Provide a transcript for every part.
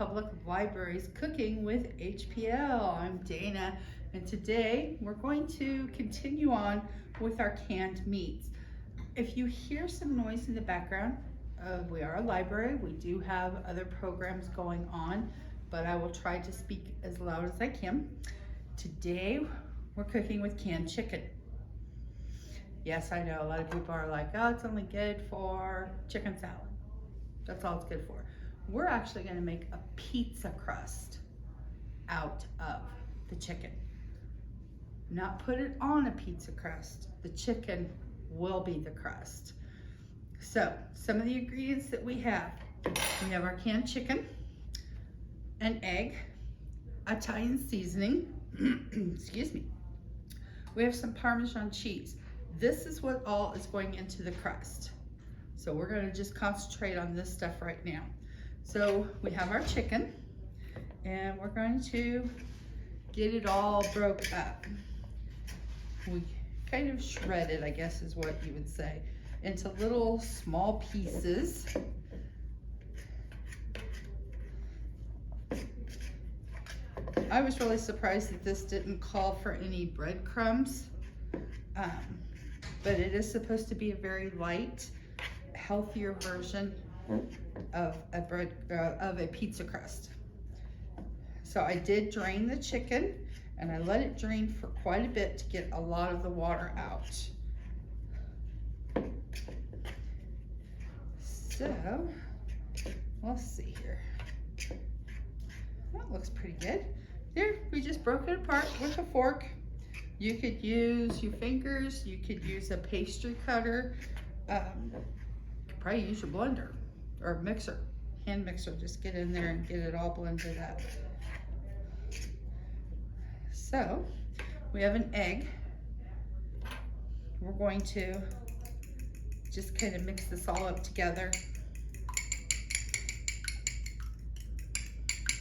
Public Library's Cooking with HPL. I'm Dana, and today we're going to continue on with our canned meats. If you hear some noise in the background, we are a library. We do have other programs going on, but I will try to speak as loud as I can. Today we're cooking with canned chicken. Yes, I know a lot of people are like, oh, it's only good for chicken salad. That's all it's good for. We're actually going to make a pizza crust out of the chicken. Not put it on a pizza crust. The chicken will be the crust. So, some of the ingredients that we have our canned chicken, an egg, Italian seasoning, excuse me. We have some Parmesan cheese. This is what all is going into the crust. So we're going to just concentrate on this stuff right now. So we have our chicken, and we're going to get it all broke up. We kind of shred it, I guess is what you would say, into little small pieces. I was really surprised that this didn't call for any breadcrumbs, but it is supposed to be a very light, healthier version of a pizza crust. So I did drain the chicken, and I let it drain for quite a bit to get a lot of the water out. So let's see here. That looks pretty good. There, we just broke it apart with a fork. You could use your fingers, you could use a pastry cutter, you could probably use your blender or mixer, hand mixer. Just get in there and get it all blended up. So we have an egg. We're going to just kind of mix this all up together.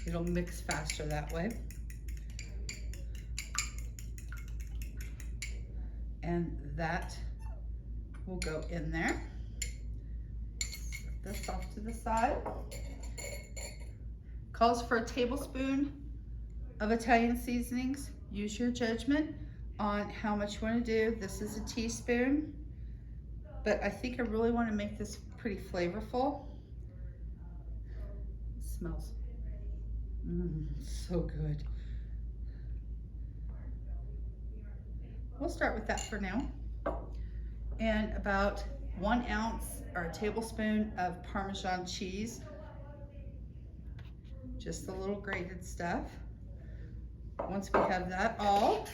It'll mix faster that way. And that will go in there. Set this off to the side. Calls for a tablespoon of Italian seasonings. Use your judgment on how much you want to do. This is a teaspoon, but I think I really want to make this pretty flavorful. It smells so good. We'll start with that for now. And about 1 ounce or a tablespoon of Parmesan cheese. Just the little grated stuff. Once we have that all,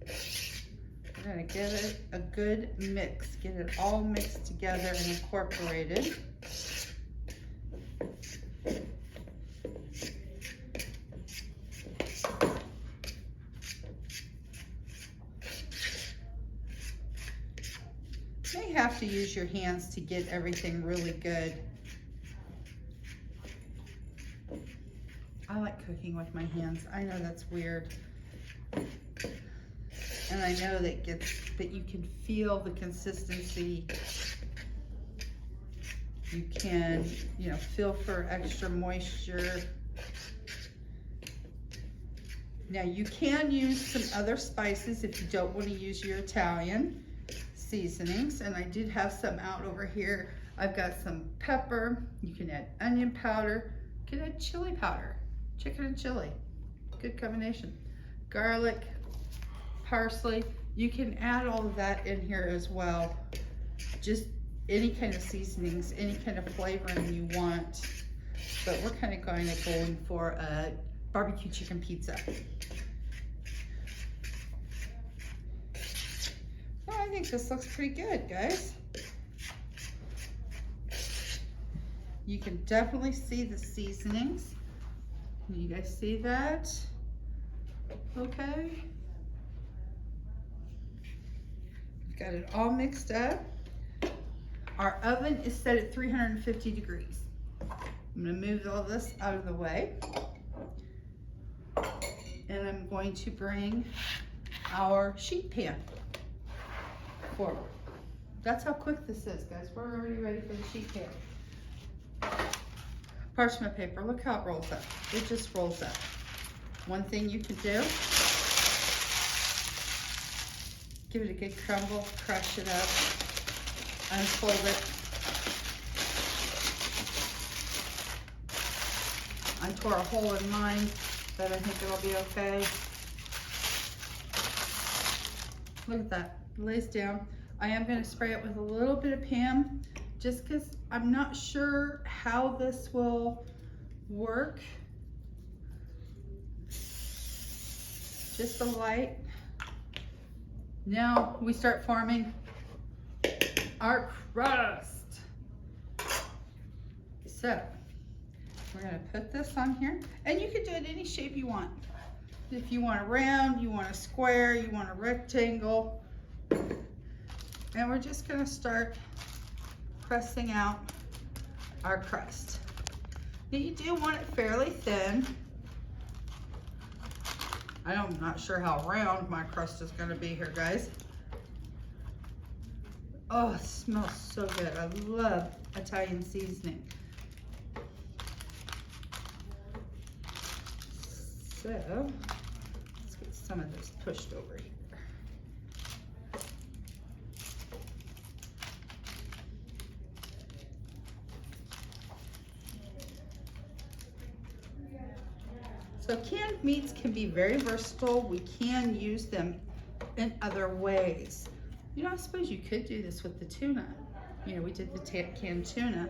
we're gonna give it a good mix. Get it all mixed together and incorporated. You may have to use your hands to get everything really good. I like cooking with my hands. I know that's weird. And I know that you can feel the consistency. You can, feel for extra moisture. Now you can use some other spices if you don't want to use your Italian seasonings, and I did have some out over here. I've got some pepper. You can add onion powder. You can add chili powder. Chicken and chili, good combination. Garlic, parsley, you can add all of that in here as well. Just any kind of seasonings, any kind of flavoring you want. But we're kind of going for a barbecue chicken pizza. Well, I think this looks pretty good, guys. You can definitely see the seasonings. Can you guys see that? Okay. We've got it all mixed up. Our oven is set at 350 degrees. I'm gonna move all this out of the way. And I'm going to bring our sheet pan forward. That's how quick this is, guys. We're already ready for the sheet pan. parchment paper. Look how it rolls up. It just rolls up. One thing you can do, give it a good crumble, crush it up, unfold it. I tore a hole in mine, but I think it'll be okay. Look at that, it lays down. I am going to spray it with a little bit of Pam, just because I'm not sure how this will work. Just a light. Now we start forming our crust. So we're gonna put this on here, and you can do it any shape you want. If you want a round, you want a square, you want a rectangle. And we're just gonna start pressing out our crust. Now you do want it fairly thin. I'm not sure how round my crust is gonna be here, guys. Oh, it smells so good. I love Italian seasoning. So, let's get some of this pushed over here. So canned meats can be very versatile. We can use them in other ways. You know, I suppose you could do this with the tuna. You know, we did the canned tuna.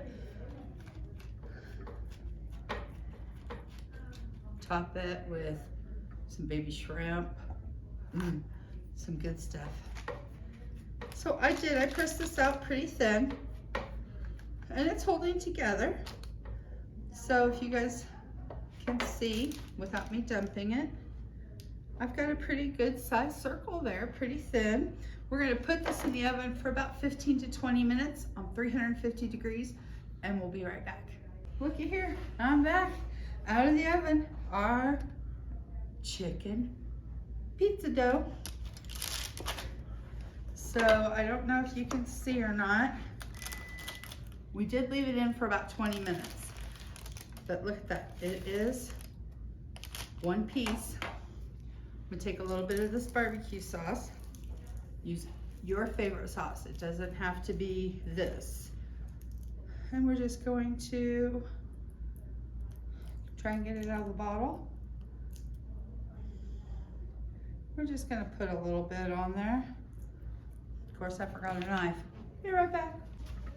Top it with some baby shrimp. Some good stuff. So I pressed this out pretty thin, and it's holding together. So if you guys can see without me dumping it, I've got a pretty good sized circle there, pretty thin. We're gonna put this in the oven for about 15 to 20 minutes on 350 degrees, and we'll be right back. Looky here, I'm back out of the oven. Our chicken pizza dough. So I don't know if you can see or not. We did leave it in for about 20 minutes. But look at that, it is one piece. I'm gonna take a little bit of this barbecue sauce. Use your favorite sauce. It doesn't have to be this. And we're just going to try and get it out of the bottle. We're just gonna put a little bit on there. Of course, I forgot a knife. Be right back.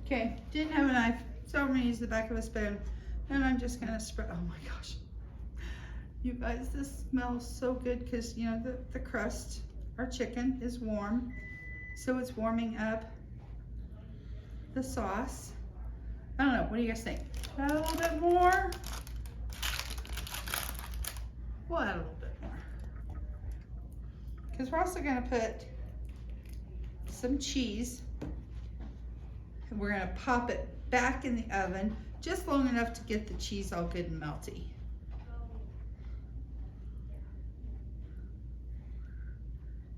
Okay, didn't have a knife, so I'm gonna use the back of a spoon. And I'm just gonna spread, oh my gosh. You guys, this smells so good because, you know, the crust, our chicken is warm. So it's warming up the sauce. I don't know, what do you guys think? Add a little bit more? We'll add a little bit more. Because we're also gonna put some cheese. And we're gonna pop it back in the oven just long enough to get the cheese all good and melty.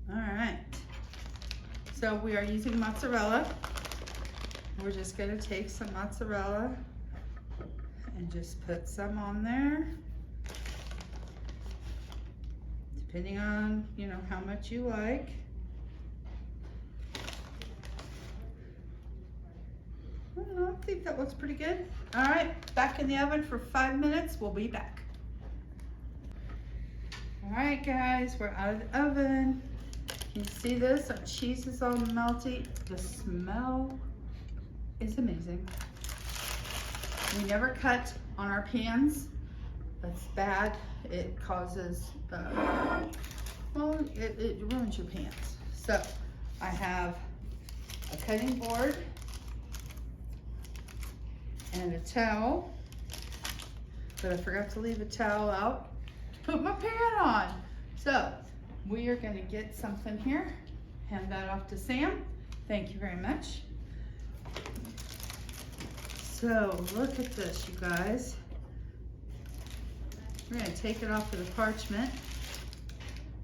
All right, so we are using mozzarella. We're just gonna take some mozzarella and just put some on there. Depending on, you know, how much you like. I think that looks pretty good. All right, back in the oven for 5 minutes. We'll be back. All right, guys, we're out of the oven. You see this? Our cheese is all melty. The smell is amazing. We never cut on our pans. That's bad. It causes, well, it ruins your pans. So I have a cutting board and a towel, but I forgot to leave a towel out to put my pan on. So we are gonna get something here, hand that off to Sam. Thank you very much. So look at this, you guys. We're gonna take it off of the parchment.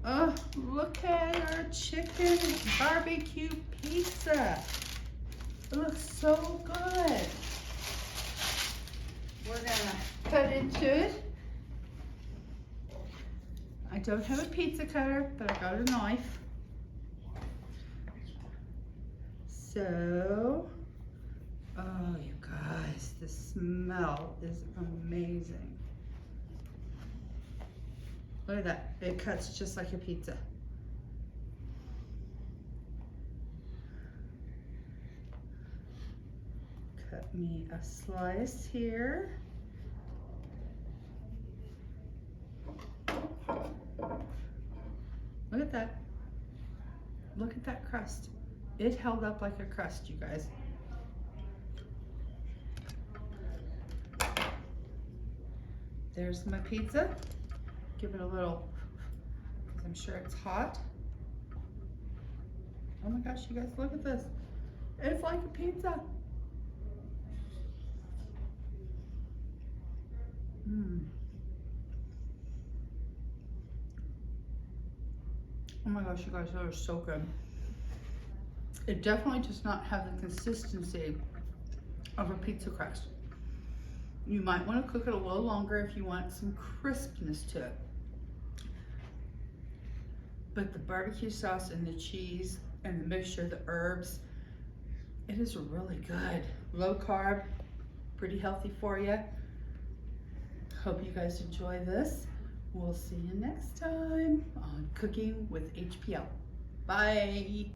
Oh, look at our chicken barbecue pizza. It looks so good. We're gonna cut into it. I don't have a pizza cutter, but I got a knife. So, oh, you guys, the smell is amazing. Look at that, it cuts just like a pizza. Cut me a slice here. Look at that. Look at that crust. It held up like a crust, you guys. There's my pizza. Give it a little, because I'm sure it's hot. Oh my gosh, you guys, look at this. It's like a pizza. Oh my gosh, you guys, that are so good. It definitely does not have the consistency of a pizza crust. You might want to cook it a little longer if you want some crispness to it. But the barbecue sauce and the cheese and the mixture of the herbs, it is really good. Low carb, pretty healthy for you. Hope you guys enjoy this. We'll see you next time on Cooking with HPL. Bye.